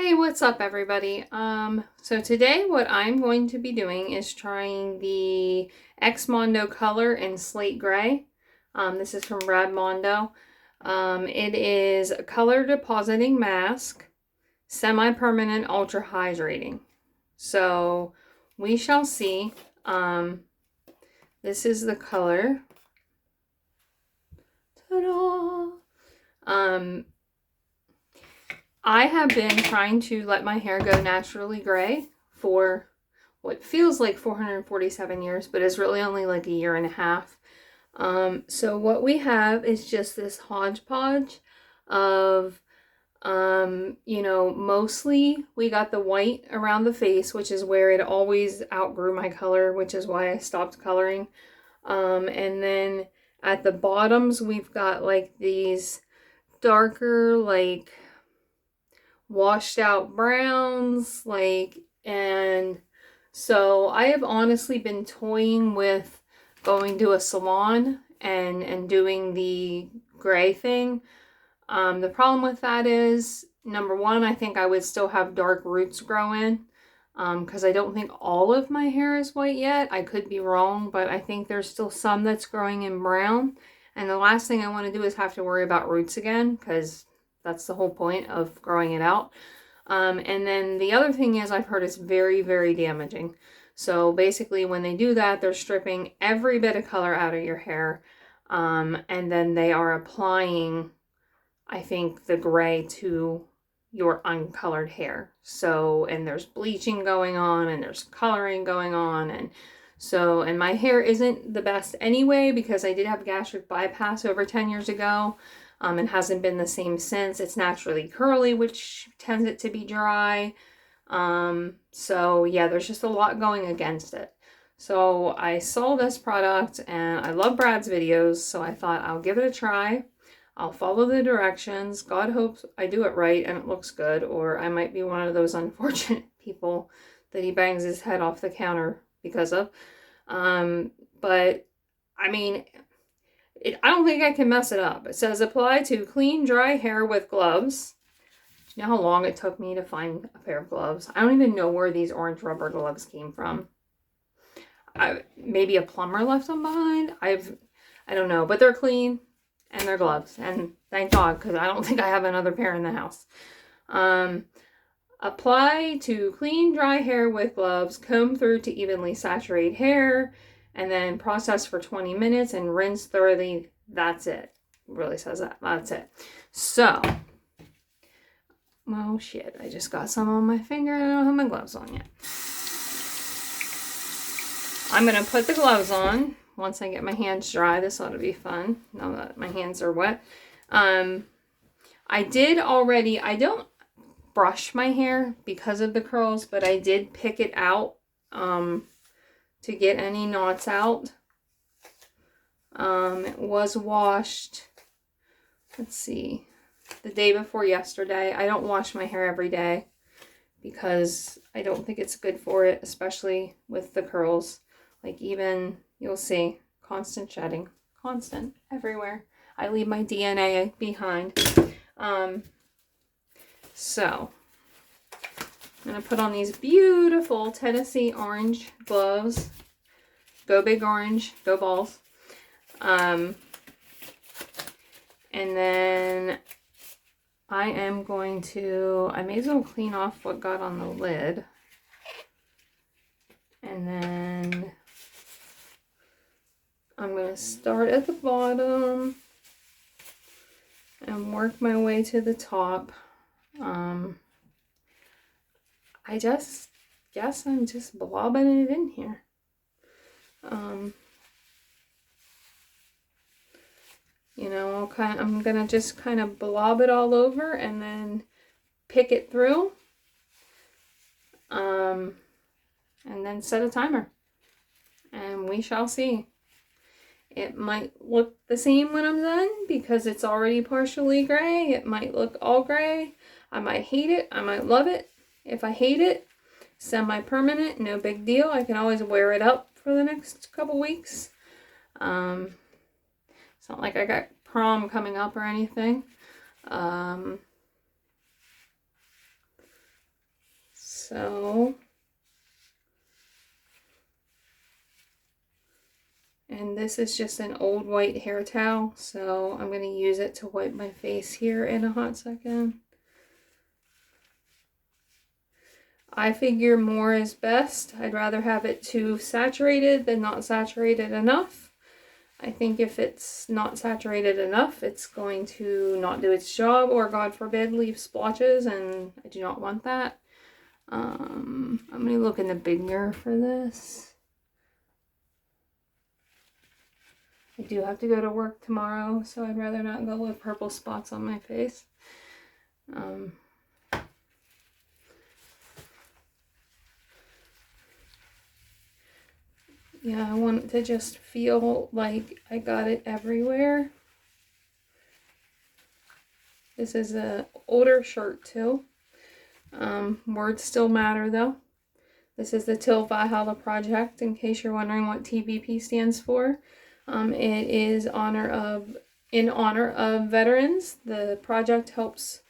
Hey, what's up everybody? So today what I'm going to be doing is trying the Mondo color in Slate Gray. This is from Mondo. It is a color depositing mask, semi-permanent ultra hydrating. So we shall see. This is the color. Ta-da! I have been trying to let my hair go naturally gray for what feels like 447 years, but is really only like a year and a half. So what we have is just this hodgepodge of, mostly we got the white around the face, which is where it always outgrew my color, which is why I stopped coloring. And then at the bottoms, we've got like these darker, like washed out browns, and so I have honestly been toying with going to a salon and doing the gray thing. The problem with that is, number one, I think I would still have dark roots grow in, because I don't think all of my hair is white yet. I could be wrong, but I think there's still some that's growing in brown, and the last thing I want to do is have to worry about roots again, because that's the whole point of growing it out. And then the other thing is, I've heard it's very, very damaging. So basically when they do that, they're stripping every bit of color out of your hair. And then they are applying, I think, the gray to your uncolored hair. So, and there's bleaching going on and there's coloring going on. And my hair isn't the best anyway, because I did have gastric bypass over 10 years ago. And hasn't been the same since. It's naturally curly, which tends it to be dry. So yeah, there's just a lot going against it. So I saw this product and I love Brad's videos, so I thought I'll give it a try. I'll follow the directions. God hopes I do it right and it looks good, or I might be one of those unfortunate people that he bangs his head off the counter because of. But I mean, I don't think I can mess it up. It says apply to clean, dry hair with gloves. Do you know how long it took me to find a pair of gloves? I don't even know where these orange rubber gloves came from. Maybe a plumber left them behind. I don't know, but they're clean and they're gloves. And thank God, because I don't think I have another pair in the house. Apply to clean, dry hair with gloves. Comb through to evenly saturate hair. And then process for 20 minutes and rinse thoroughly. That's it. It really says that. That's it. So, oh shit, I just got some on my finger and I don't have my gloves on yet. I'm going to put the gloves on once I get my hands dry. This ought to be fun now that my hands are wet. I don't brush my hair because of the curls, but I did pick it out to get any knots out. It was washed, let's see, the day before yesterday. I don't wash my hair every day because I don't think it's good for it, especially with the curls. Like, even, you'll see, constant shedding, constant, everywhere. I leave my DNA behind. So I'm going to put on these beautiful Tennessee orange gloves. Go big orange, go balls. And then I may as well clean off what got on the lid. And then I'm going to start at the bottom and work my way to the top. I just guess I'm just blobbing it in here. I'm gonna just kind of blob it all over and then pick it through. And then set a timer. And we shall see. It might look the same when I'm done because it's already partially gray. It might look all gray. I might hate it. I might love it. If I hate it, semi-permanent, no big deal. I can always wear it up for the next couple weeks. It's not like I got prom coming up or anything. So, and this is just an old white hair towel, so I'm going to use it to wipe my face here in a hot second. I figure more is best. I'd rather have it too saturated than not saturated enough. I think if it's not saturated enough, it's going to not do its job, or God forbid, leave splotches, and I do not want that. I'm going to look in the big mirror for this. I do have to go to work tomorrow, so I'd rather not go with purple spots on my face. Yeah, I want it to just feel like I got it everywhere. This is an older shirt too. Words still matter though. This is the Till Valhalla Project, in case you're wondering what TVP stands for. It is in honor of veterans. The project helps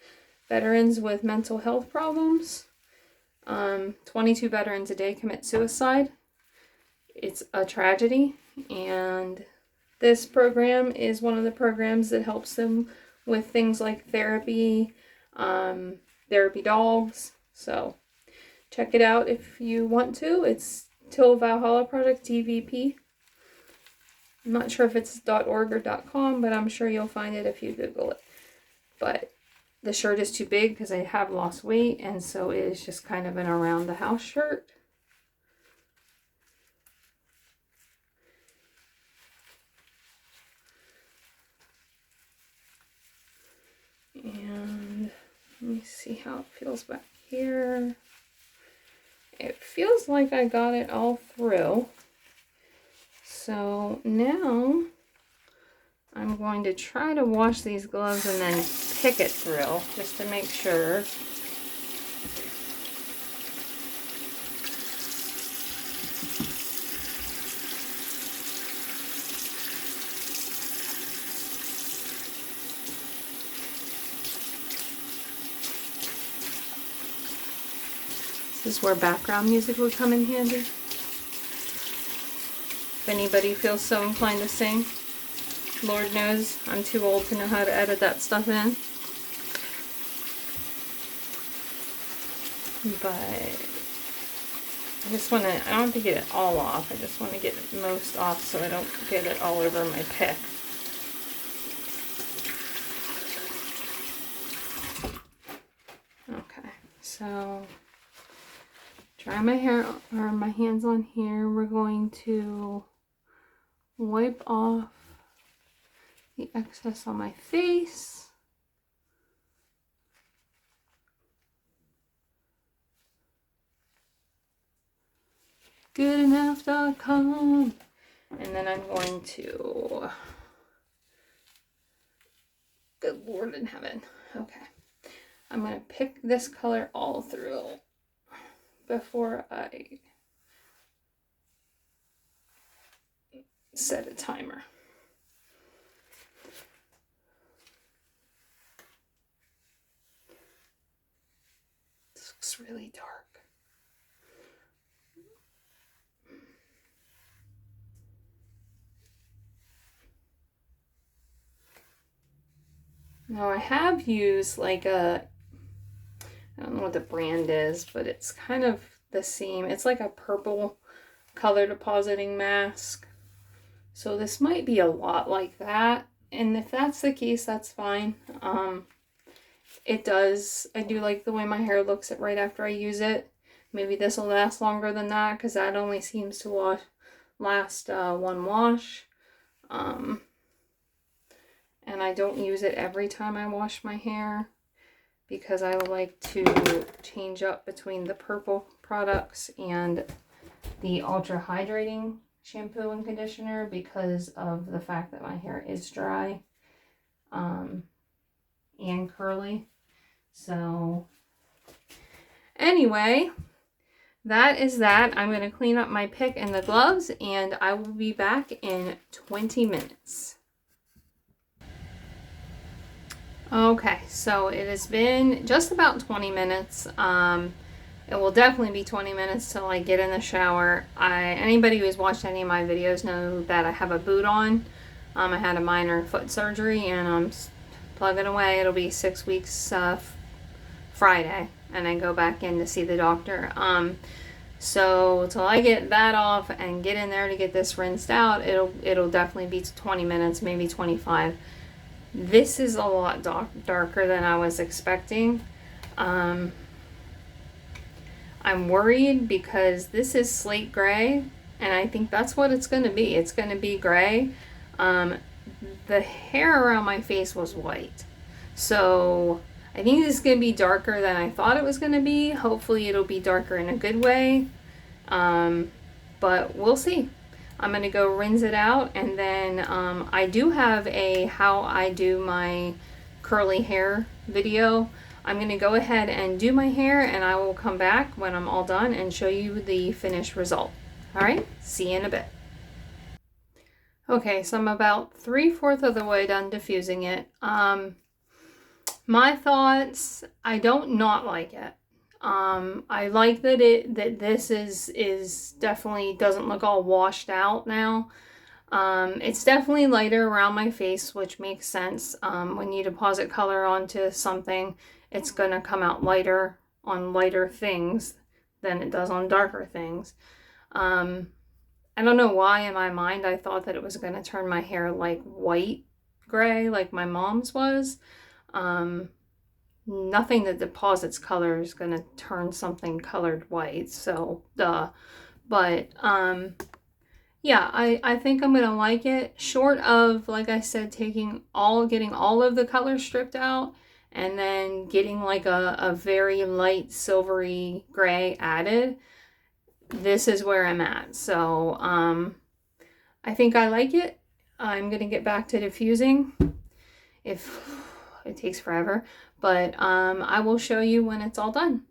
veterans with mental health problems. 22 veterans a day commit suicide. It's a tragedy, and this program is one of the programs that helps them with things like therapy, therapy dogs. So check it out if you want to. It's Till Valhalla Project, TVP. I'm not sure if it's .org or .com, but I'm sure you'll find it if you Google it. But the shirt is too big because I have lost weight, and so it is just kind of an around the house shirt. And let me see how it feels back here. It feels like I got it all through. So now I'm going to try to wash these gloves and then pick it through just to make sure. This is where background music would come in handy. If anybody feels so inclined to sing. Lord knows I'm too old to know how to edit that stuff in. But I just want to, I don't have to get it all off. I just want to get most off so I don't get it all over my pick. Okay, so dry my hair or my hands on here. We're going to wipe off the excess on my face. Goodenoughf.com. And then I'm going to, good Lord in heaven. Okay. I'm going to pick this color all through before I set a timer. This looks really dark. Now I have used like I don't know what the brand is, but it's kind of the same. It's like a purple color depositing mask. So this might be a lot like that. And if that's the case, that's fine. It does, I do like the way my hair looks right after I use it. Maybe this will last longer than that because that only seems to last one wash. And I don't use it every time I wash my hair because I like to change up between the purple products and the ultra hydrating shampoo and conditioner because of the fact that my hair is dry and curly. So anyway, that is that. I'm going to clean up my pick and the gloves, and I will be back in 20 minutes. Okay, so it has been just about 20 minutes. It will definitely be 20 minutes till I get in the shower. Anybody who's watched any of my videos know that I have a boot on. I had a minor foot surgery and I'm plugging away. It'll be 6 weeks Friday, and I go back in to see the doctor. So till I get that off and get in there to get this rinsed out, it'll definitely be 20 minutes, maybe 25. This is a lot darker than I was expecting. I'm worried because this is slate gray, and I think that's what it's going to be. It's going to be gray. The hair around my face was white. So I think this is going to be darker than I thought it was going to be. Hopefully it'll be darker in a good way. But we'll see. I'm going to go rinse it out, and then I do have a how I do my curly hair video. I'm going to go ahead and do my hair, and I will come back when I'm all done and show you the finished result. Alright, see you in a bit. Okay, so I'm about 3/4 of the way done diffusing it. My thoughts, I don't not like it. I like that this is definitely doesn't look all washed out now. It's definitely lighter around my face, which makes sense. When you deposit color onto something, it's going to come out lighter on lighter things than it does on darker things. I don't know why in my mind I thought that it was going to turn my hair like white gray like my mom's was. Nothing that deposits color is going to turn something colored white, so duh. But yeah, I think I'm gonna like it, short of, like I said, getting all of the color stripped out and then getting like a very light silvery gray added. This is where I'm at. So I think I like it. I'm gonna get back to diffusing if it takes forever, but I will show you when it's all done.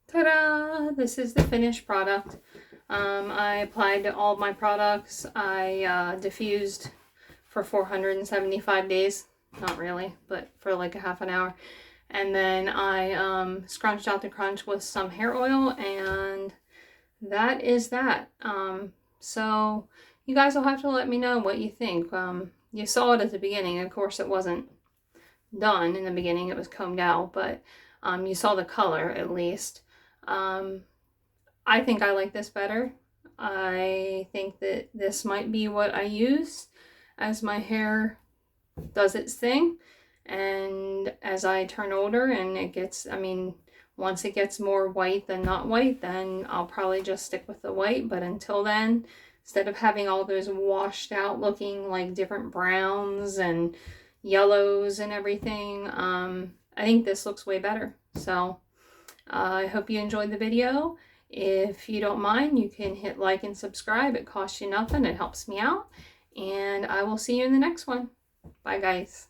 Ta-da! This is the finished product. I applied all my products. I diffused for 475 days. Not really, but for like a half an hour. And then I scrunched out the crunch with some hair oil, and that is that. So you guys will have to let me know what you think. You saw it at the beginning. Of course, it wasn't done in the beginning. It was combed out, but you saw the color at least. I think I like this better. I think that this might be what I use as my hair does its thing. And as I turn older and it gets, once it gets more white than not white, then I'll probably just stick with the white. But until then, instead of having all those washed out looking like different browns and yellows and everything, I think this looks way better. So I hope you enjoyed the video. If you don't mind, you can hit like and subscribe. It costs you nothing. It helps me out. And I will see you in the next one. Bye, guys.